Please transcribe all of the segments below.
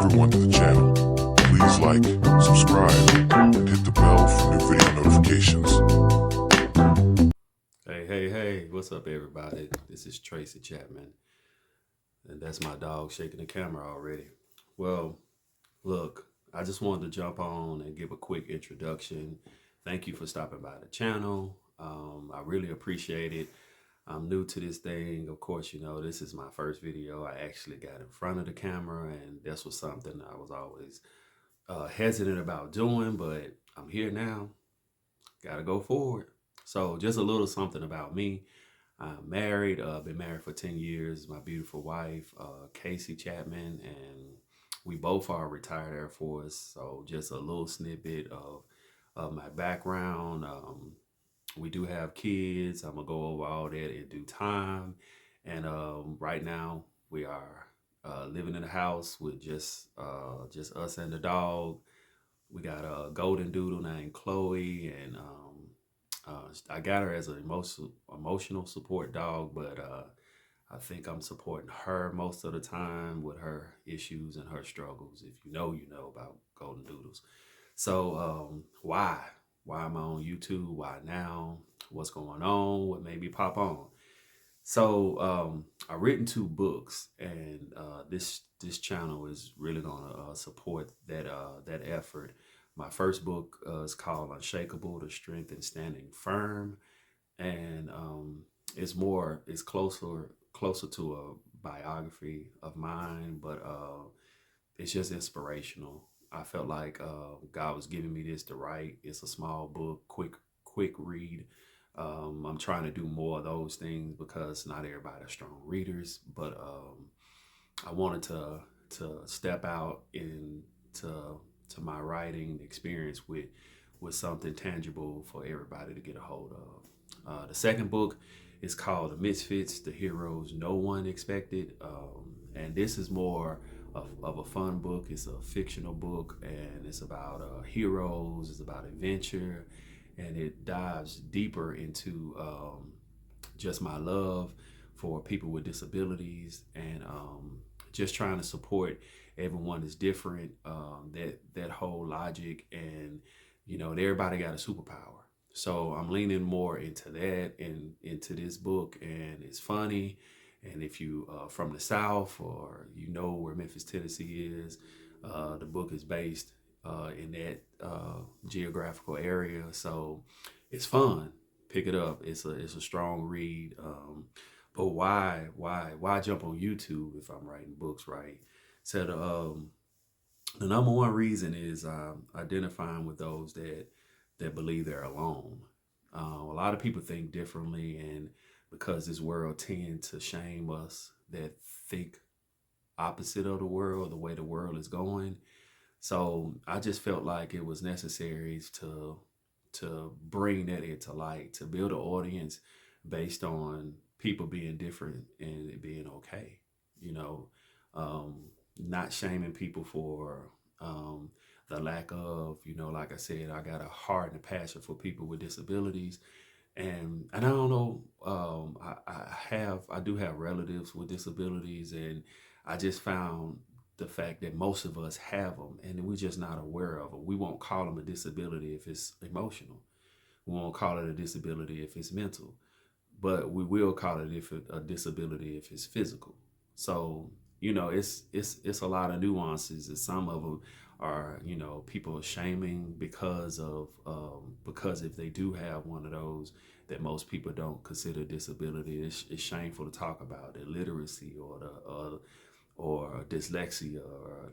everyone to the channel. Please like, subscribe, and hit the bell for new video notifications. Hey, what's up, everybody? This is Tracey Chatman, and that's my dog shaking the camera already. Well, look, I just wanted to jump on and give a quick introduction. Thank you for stopping by the channel. I really appreciate it. I'm new to this thing. Of course, you know, this is my first video. I actually got in front of the camera, and this was something I was always hesitant about doing, but I'm here now. Gotta go forward. So just a little something about me. I'm married, been married for 10 years. My beautiful wife, Tracey Chatman, and we both are retired Air Force. So just a little snippet of my background. We do have kids. I'm gonna go over all that in due time. And right now we are living in a house with just us and the dog. We got a golden doodle named Chloe, and I got her as an emotional support dog, but I think I'm supporting her most of the time with her issues and her struggles. If you know about golden doodles. So why am I on YouTube? Why now? What's going on? What made me pop on? So I've written 2 books, and this channel is really gonna support that effort. My first book is called Unshakeable, The Strength in Standing Firm, and it's closer to a biography of mine, but it's just inspirational. I felt like God was giving me this to write. It's a small book, quick read. I'm trying to do more of those things because not everybody are strong readers, but I wanted to step out into my writing experience with something tangible for everybody to get a hold of. The second book is called The Misfits, the Heroes No One Expected, and this is more of a fun book. It's a fictional book, and it's about heroes. It's about adventure, and it dives deeper into just my love for people with disabilities, and just trying to support everyone is different. That whole logic, and you know, everybody got a superpower. So I'm leaning more into that and into this book, and it's funny. And if you from the South, or you know where Memphis, Tennessee is, the book is based in that geographical area. So it's fun. Pick it up. It's a strong read. But why jump on YouTube if I'm writing books, right? So the number one reason is identifying with those that believe they're alone. A lot of people think differently, and because this world tends to shame us that think opposite of the world, the way the world is going. So I just felt like it was necessary to bring that into light, to build an audience based on people being different and it being okay. You know, not shaming people for the lack of, you know, like I said, I got a heart and a passion for people with disabilities. And I don't know, I do have relatives with disabilities, and I just found the fact that most of us have them, and we're just not aware of them. We won't call them a disability if it's emotional. We won't call it a disability if it's mental, but we will call it a disability if it's physical. So, you know, it's a lot of nuances, and some of them are, you know, people shaming because if they do have one of those that most people don't consider disability. It's shameful to talk about illiteracy or dyslexia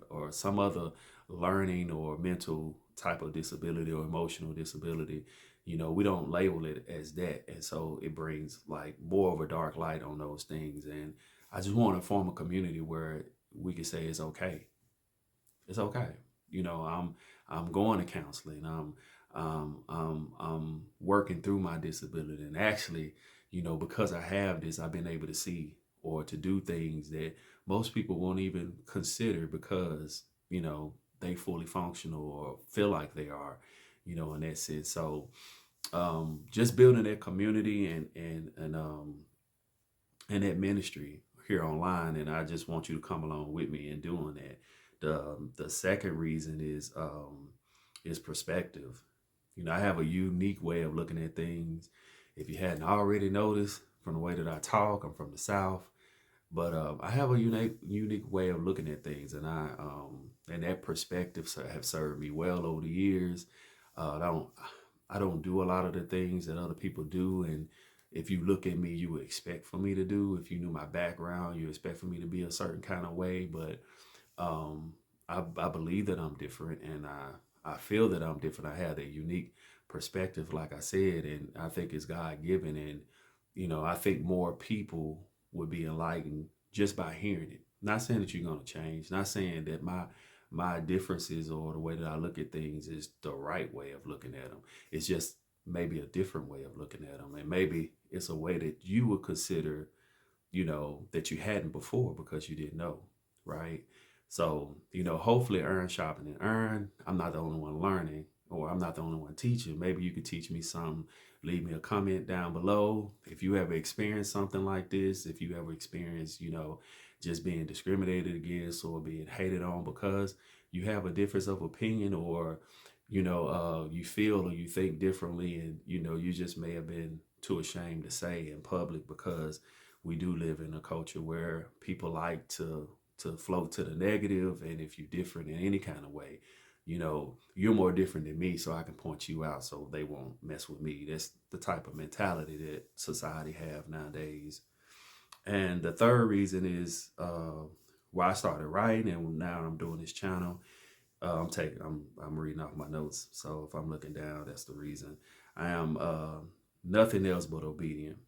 or some other learning or mental type of disability or emotional disability. You know, we don't label it as that, and so it brings like more of a dark light on those things. And I just want to form a community where we can say it's okay. It's okay. You know, I'm going to counseling. I'm working through my disability, and actually, you know, because I have this, I've been able to see or to do things that most people won't even consider because, you know, they fully functional or feel like they are, you know, in that sense. So just building that community and that ministry here online, and I just want you to come along with me in doing that. The second reason is perspective. I have a unique way of looking at things. If you hadn't already noticed from the way that I talk, I'm from the South, but I have a unique way of looking at things, and and that perspective have served me well over the years. I don't do a lot of the things that other people do, and if you look at me, you would expect for me to do. If you knew my background, you expect for me to be a certain kind of way, but um, I believe that I'm different, and I feel that I'm different. I have that unique perspective, like I said, and I think it's God given. And I think more people would be enlightened just by hearing it. Not saying that you're gonna change. Not saying that my differences or the way that I look at things is the right way of looking at them. It's just maybe a different way of looking at them, and maybe it's a way that you would consider that you hadn't before because you didn't know, right? So, hopefully earn shopping and earn. I'm not the only one learning, or I'm not the only one teaching. Maybe you could teach me something. Leave me a comment down below. If you ever experienced something like this, if you ever experienced, just being discriminated against or being hated on because you have a difference of opinion, or, you feel or you think differently, and, you just may have been too ashamed to say in public, because we do live in a culture where people like to float to the negative, and if you're different in any kind of way, you're more different than me, so I can point you out so they won't mess with me. That's the type of mentality that society have nowadays. And the third reason is why I started writing, and now I'm doing this channel. I'm reading off my notes, so if I'm looking down, that's the reason. I am nothing else but obedient.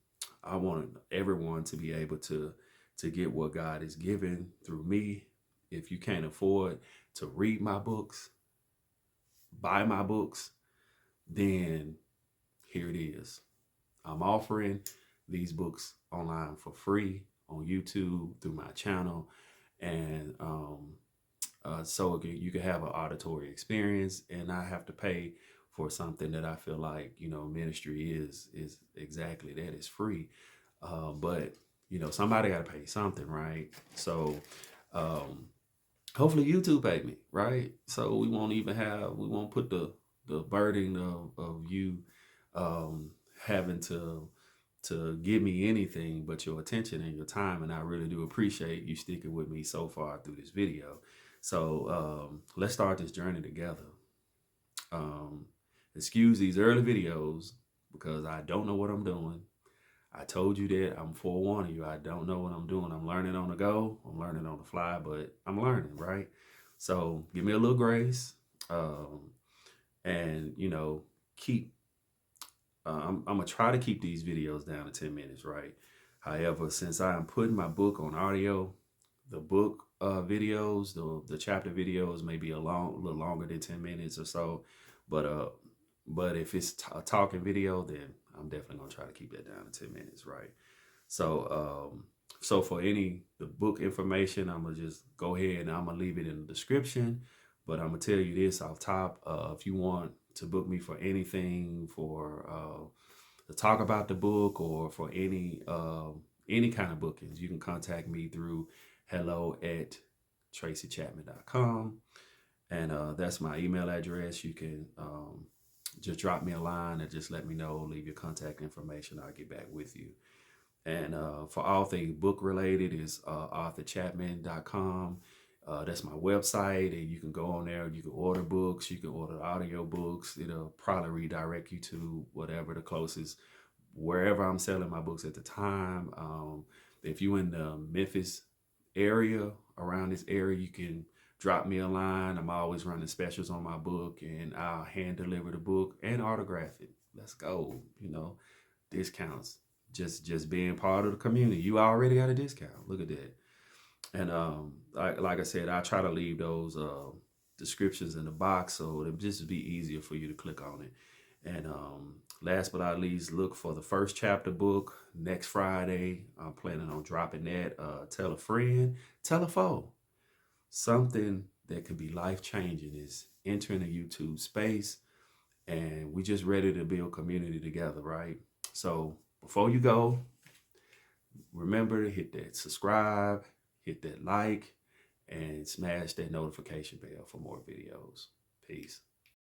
I want everyone to be able to get what God is giving through me. If you can't afford to read my books, buy my books, then here it is. I'm offering these books online for free on YouTube through my channel, and so you can have an auditory experience and not have to pay for something that I feel like ministry is exactly that. It's free, but somebody got to pay something, right? So hopefully YouTube pay me, right? So we won't put the burden of you having to give me anything but your attention and your time. And I really do appreciate you sticking with me so far through this video. So let's start this journey together. Um, Excuse these early videos because I don't know what I'm doing. I told you that. I'm forewarning you. I don't know what I'm doing. I'm learning on the go. I'm learning on the fly, but I'm learning, right? So give me a little grace. And keep I'm gonna try to keep these videos down to 10 minutes, right? However, since I am putting my book on audio, the book videos, the chapter videos may be a little longer than 10 minutes or so, but but if it's a talking video, then I'm definitely gonna try to keep that down to 10 minutes, right? So so for the book information, I'm gonna just go ahead and I'm gonna leave it in the description. But I'm gonna tell you this off top: if you want to book me for anything, for to talk about the book, or for any kind of bookings, you can contact me through hello@traceychatman.com, and that's my email address. You can just drop me a line and just let me know, leave your contact information. I'll get back with you. And for all things book related is arthurchatman.com. That's my website, and you can go on there. You can order books. You can order audio books. It'll probably redirect you to whatever the closest, wherever I'm selling my books at the time. If you in the Memphis area, around this area, you can drop me a line. I'm always running specials on my book, and I'll hand deliver the book and autograph it. Let's go. Discounts. Just being part of the community. You already got a discount. Look at that. And like I said, I try to leave those descriptions in the box so it'll just be easier for you to click on it. And last but not least, look for the first chapter book next Friday. I'm planning on dropping that. Tell a friend, tell a foe. Something that could be life-changing is entering the YouTube space, and we just ready to build community together, right? So before you go, remember to hit that subscribe, hit that like, and smash that notification bell for more videos. Peace.